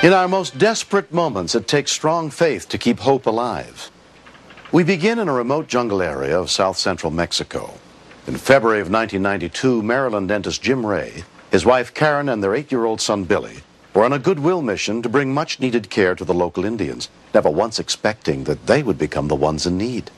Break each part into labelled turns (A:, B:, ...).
A: In our most desperate moments, it takes strong faith to keep hope alive. We begin in a remote jungle area of south-central Mexico. In February of 1992, Maryland dentist Jim Ray, his wife Karen, and their 8-year-old son Billy were on a goodwill mission to bring much-needed care to the local Indians, never once expecting that they would become the ones in need.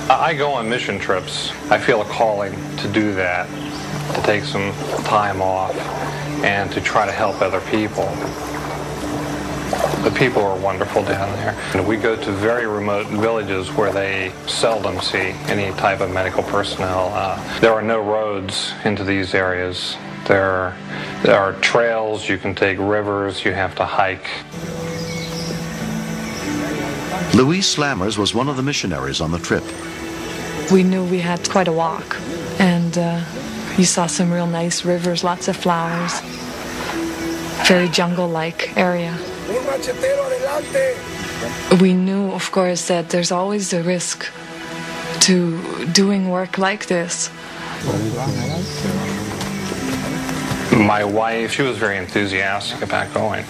B: I go on mission trips. I feel a calling to do that, to take some time off and to try to help other people. The people are wonderful down there. And we go to very remote villages where they seldom see any type of medical personnel. There are no roads into these areas. There are trails, you can take rivers, you have to hike.
A: Louise Slammers was one of the missionaries on the trip.
C: We knew we had quite a walk, and you saw some real nice rivers, lots of flowers, very jungle-like area. We knew, of course, that there's always a risk to doing work like this.
B: My wife, she was very enthusiastic about going.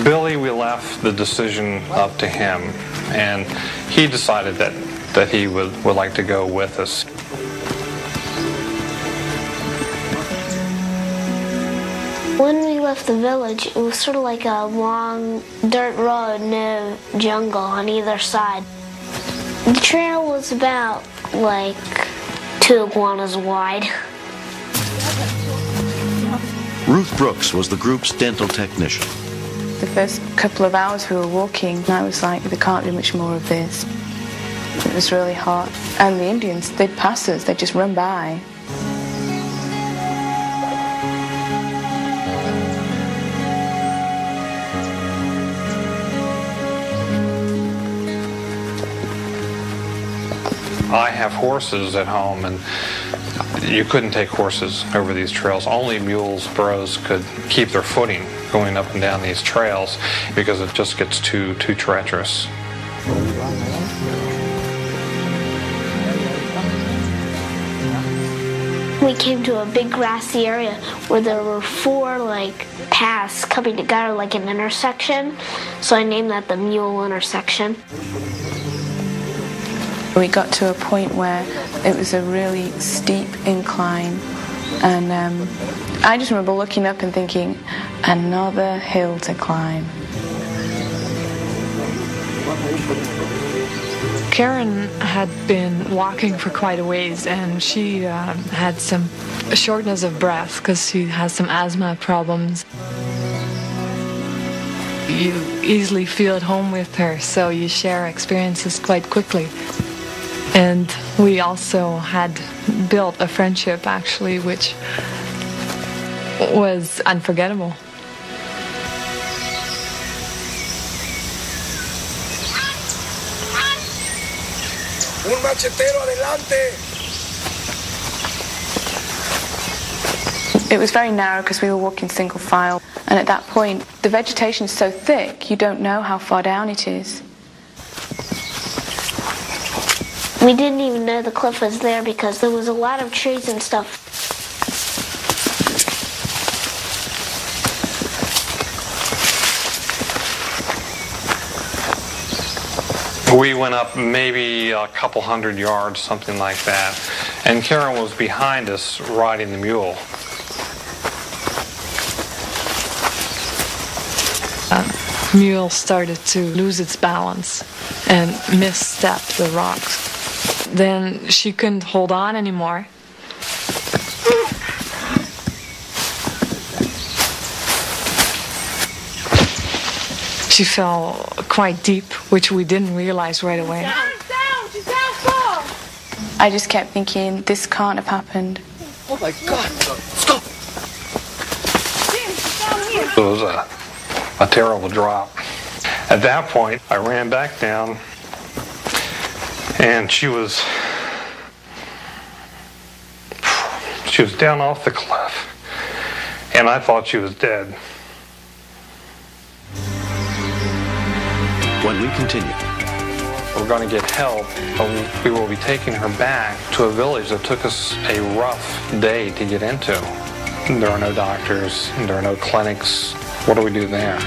B: Billy, we left the decision up to him, and he decided that he would like to go with us.
D: When we left the village, it was sort of like a long dirt road, no jungle on either side. The trail was about like 2 iguanas wide.
A: Ruth Brooks was the group's dental technician.
E: The first couple of hours we were walking, I was like, they can't do much more of this. It was really hot. And the Indians, they'd pass us, they'd just run by.
B: I have horses at home, and you couldn't take horses over these trails. Only mules, burros could keep their footing going up and down these trails because it just gets too treacherous.
D: We came to a big grassy area where there were 4 paths coming together like an intersection. So I named that the mule intersection.
E: We got to a point where it was a really steep incline, and I just remember looking up and thinking, another hill to climb.
C: Karen had been walking for quite a ways, and she had some shortness of breath because she has some asthma problems. You easily feel at home with her, so you share experiences quite quickly. And we also had built a friendship, actually, which was unforgettable.
F: Un machetero adelante.
E: It was very narrow because we were walking single file, and at that point the vegetation is so thick you don't know how far down it is.
D: We didn't even know the cliff was there because there was a lot of trees and stuff.
B: We went up maybe a couple hundred yards, something like that, and Karen was behind us riding the mule.
C: Mule started to lose its balance and misstep the rocks. Then she couldn't hold on anymore. She fell quite deep, which we didn't realize right away.
E: She's down far. I just kept thinking, this can't have happened.
F: Oh my God! Stop!
B: It was a terrible drop. At that point, I ran back down, and she was down off the cliff, and I thought she was dead.
A: when we continue.
B: We're going to get help, but we will be taking her back to a village that took us a rough day to get into. There are no doctors, there are no clinics. What do we do there?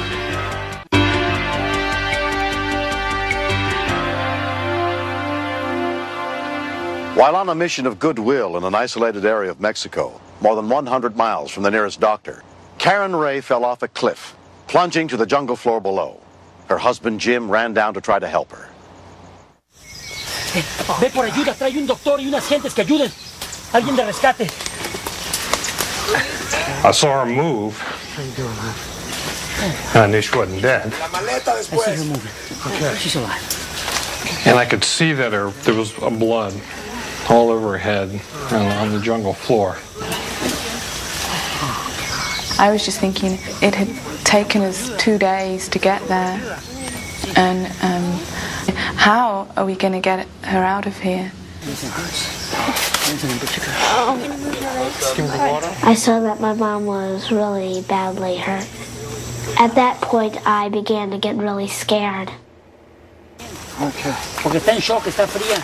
A: While on a mission of goodwill in an isolated area of Mexico, more than 100 miles from the nearest doctor, Karen Ray fell off a cliff, plunging to the jungle floor below. Her husband Jim ran down to try to help her.
G: Ve por ayuda, trae un doctor y unas gentes que ayuden. Alguien de rescate.
B: I saw her move, and I knew she wasn't dead.
F: La maleta después.
G: She's alive.
B: And I could see that there was blood all over her head and on the jungle floor.
E: I was just thinking it had taken us 2 days to get there, and how are we going to get her out of here?
D: I saw that my mom was really badly hurt. At that point, I began to get really scared.
G: Okay. Porque está en shock, está fría.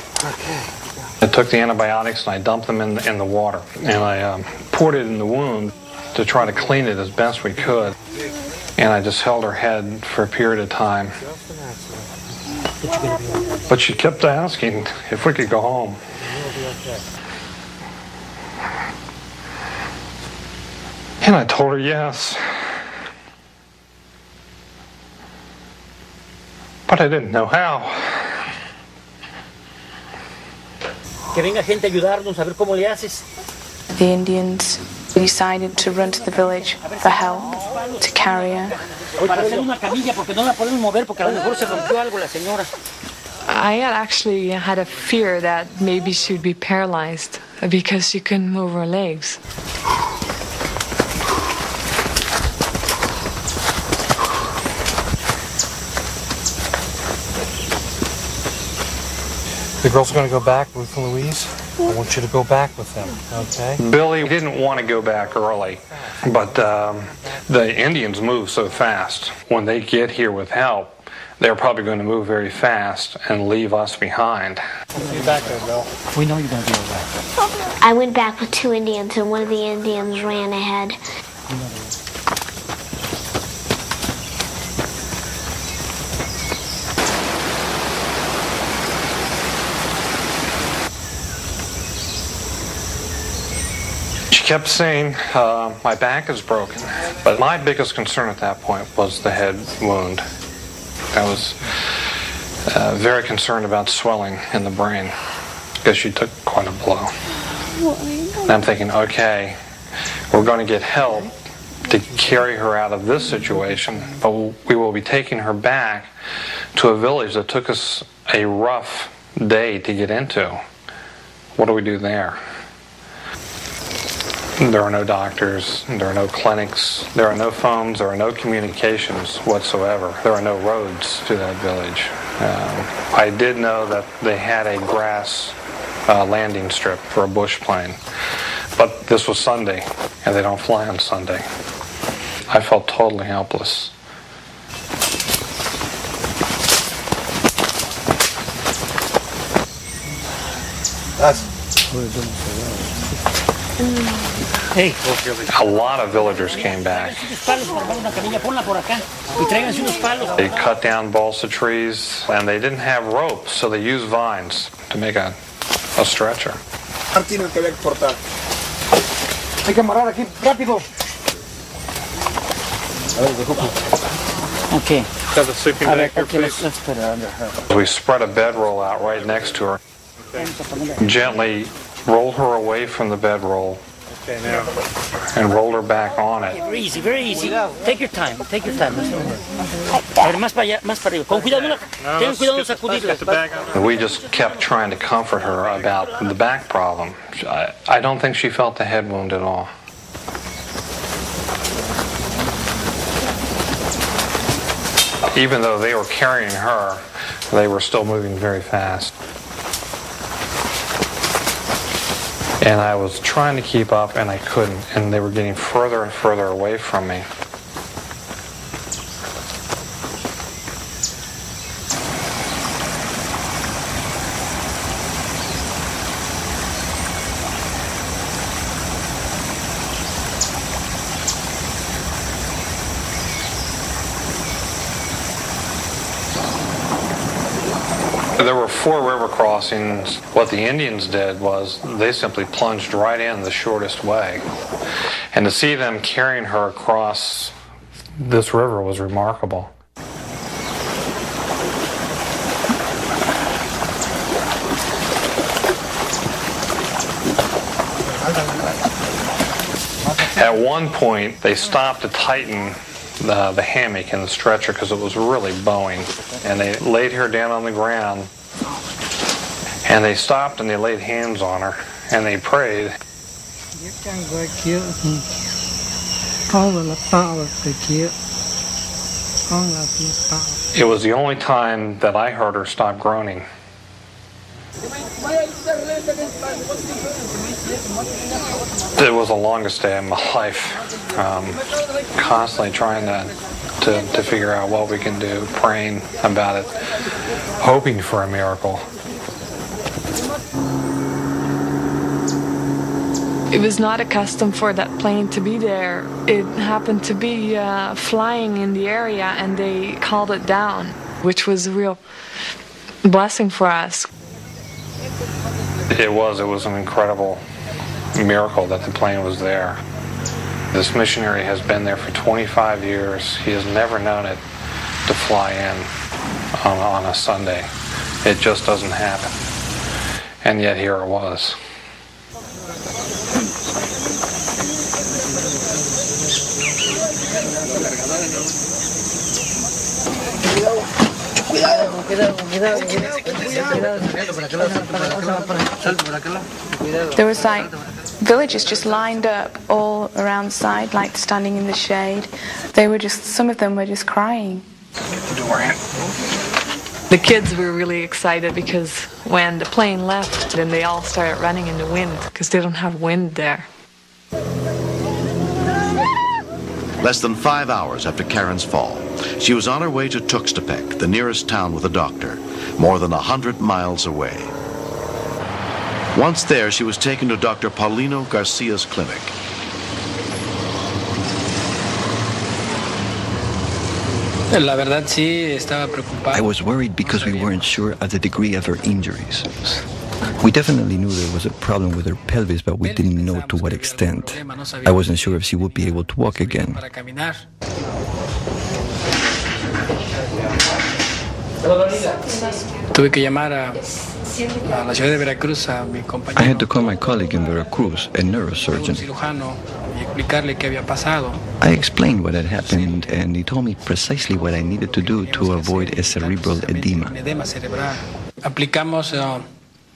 B: I took the antibiotics and I dumped them in the water, and I poured it in the wound to try to clean it as best we could. And I just held her head for a period of time. But she kept asking if we could go home. And I told her yes. But I didn't know how.
G: Que venga gente a ayudarnos, a ver cómo le haces.
E: The Indians decided to run to the village for help, to carry her.
G: Para hacer una camilla porque no la podemos mover porque a lo mejor se rompió algo la señora.
C: I had actually had a fear that maybe she would be paralyzed because she couldn't move her legs.
B: The girls are going to go back, Ruth and Louise. I want you to go back with them, okay? Billy didn't want to go back early, but the Indians move so fast. When they get here with help, they're probably going to move very fast and leave us behind.
G: You're back there, Bill. We know you're going to be all right.
D: I went back with 2 Indians, and one of the Indians ran ahead.
B: She kept saying, my back is broken. But my biggest concern at that point was the head wound. I was very concerned about swelling in the brain because she took quite a blow. And I'm thinking, okay, we're going to get help to carry her out of this situation, but we will be taking her back to a village that took us a rough day to get into. What do we do there? There are no doctors, there are no clinics, there are no phones, there are no communications whatsoever. There are no roads to that village. I did know that they had a grass landing strip for a bush plane, but this was Sunday, and they don't fly on Sunday. I felt totally helpless.
G: Hey.
B: A lot of villagers came back. They cut down balsa trees, and they didn't have ropes, so they used vines to make a stretcher.
F: Martín, el que había que cortar.
G: Hay que amarrar aquí, rápido. Okay.
B: Have a sleeping bag here, please.
G: Let's put it under her.
B: We spread a bedroll out right next to her. Gently rolled her away from the bedroll. Okay, now. And rolled her back on it.
G: Very easy, very easy. Take your time, take your time. A ver, más para allá, más para arriba. Con cuidado, ten cuidado de sacudirla.
B: We just kept trying to comfort her about the back problem. I don't think she felt the head wound at all. Even though they were carrying her, they were still moving very fast. And I was trying to keep up, and I couldn't. And they were getting further and further away from me. There were 4 river crossings. What the Indians did was they simply plunged right in the shortest way. And to see them carrying her across this river was remarkable. At one point, they stopped to tighten the hammock and the stretcher because it was really bowing. And they laid her down on the ground, and they stopped and they laid hands on her, and they prayed. It was the only time that I heard her stop groaning. It was the longest day of my life. Constantly trying to figure out what we can do, praying about it, hoping for a miracle.
C: It was not a custom for that plane to be there. It happened to be flying in the area, and they called it down, which was a real blessing for us.
B: It was an incredible miracle that the plane was there. This missionary has been there for 25 years. He has never known it to fly in on a Sunday. It just doesn't happen. And yet here it was.
E: There was like villagers just lined up all around the side, like standing in the shade. They were just, some of them were just crying.
C: The kids were really excited because when the plane left, then they all started running in the wind because they don't have wind there.
A: Less than 5 hours after Karen's fall, she was on her way to Tuxtepec, the nearest town with a doctor, more than 100 miles away. Once there, she was taken to Dr. Paulino Garcia's clinic.
H: I was worried because we weren't sure of the degree of her injuries. We definitely knew there was a problem with her pelvis, but we didn't know to what extent. I wasn't sure if she would be able to walk again. I had to call my colleague in Veracruz, a neurosurgeon. I explained what had happened, and he told me precisely what I needed to do to avoid a cerebral edema.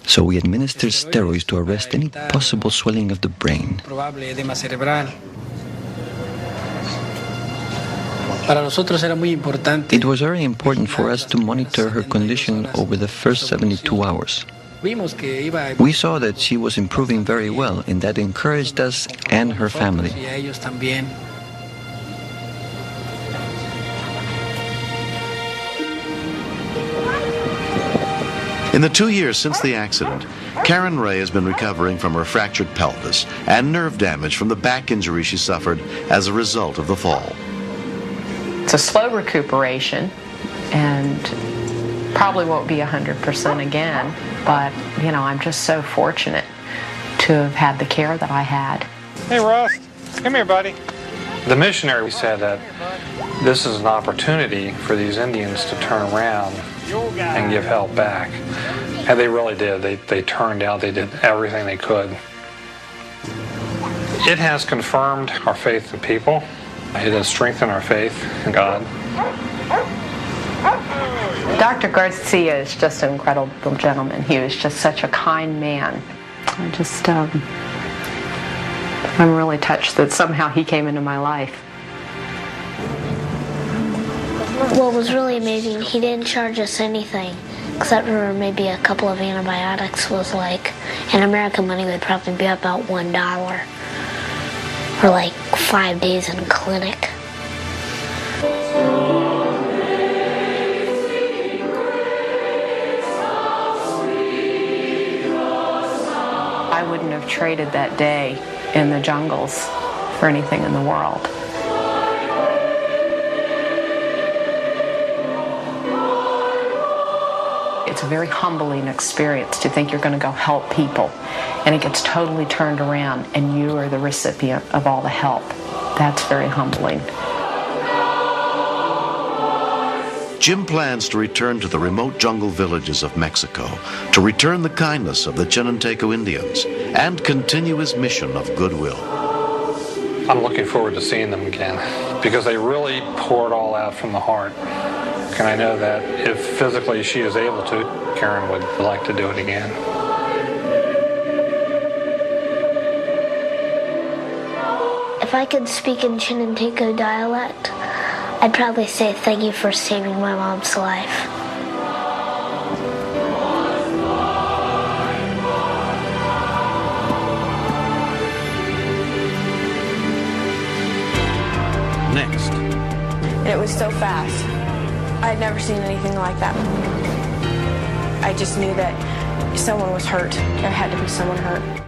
H: So we administered steroids to arrest any possible swelling of the brain. It was very important for us to monitor her condition over the first 72 hours. We saw that she was improving very well, and that encouraged us and her family.
A: In the 2 years since the accident, Karen Ray has been recovering from her fractured pelvis and nerve damage from the back injury she suffered as a result of the fall.
I: It's a slow recuperation and probably won't be 100% again, but you know, I'm just so fortunate to have had the care that I had.
B: Hey Rust, come here buddy. The missionary said that this is an opportunity for these Indians to turn around and give help back. And they really did. They turned out, they did everything they could. It has confirmed our faith in people. It has strengthened our faith in God.
I: Dr. Garcia is just an incredible gentleman. He was just such a kind man. I'm really touched that somehow he came into my life.
D: What was really amazing, he didn't charge us anything, except for maybe a couple of antibiotics. Was like, in American money, would probably be about $1 for like 5 days in clinic.
I: I wouldn't have traded that day in the jungles for anything in the world. It's a very humbling experience to think you're going to go help people, and it gets totally turned around, and you are the recipient of all the help. That's very humbling.
A: Jim plans to return to the remote jungle villages of Mexico to return the kindness of the Chinanteco Indians and continue his mission of goodwill.
B: I'm looking forward to seeing them again because they really pour it all out from the heart. And I know that if physically she is able to, Karen would like to do it again.
D: If I could speak in Chinanteco dialect, I'd probably say thank you for saving my mom's life.
A: Next.
E: It was so fast. I'd never seen anything like that. I just knew that someone was hurt. There had to be someone hurt.